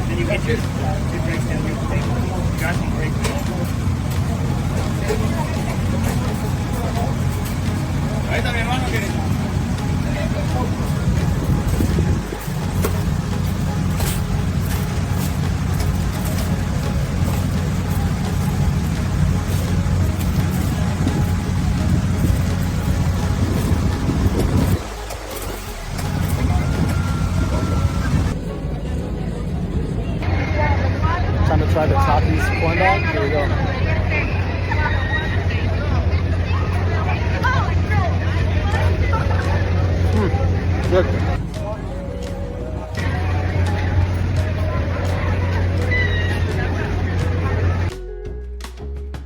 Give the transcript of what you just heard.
Then you get your 2 drinks down your table. Got me great. Ahí está mi hermano que... Time to try the Takis corn dog. Here we go.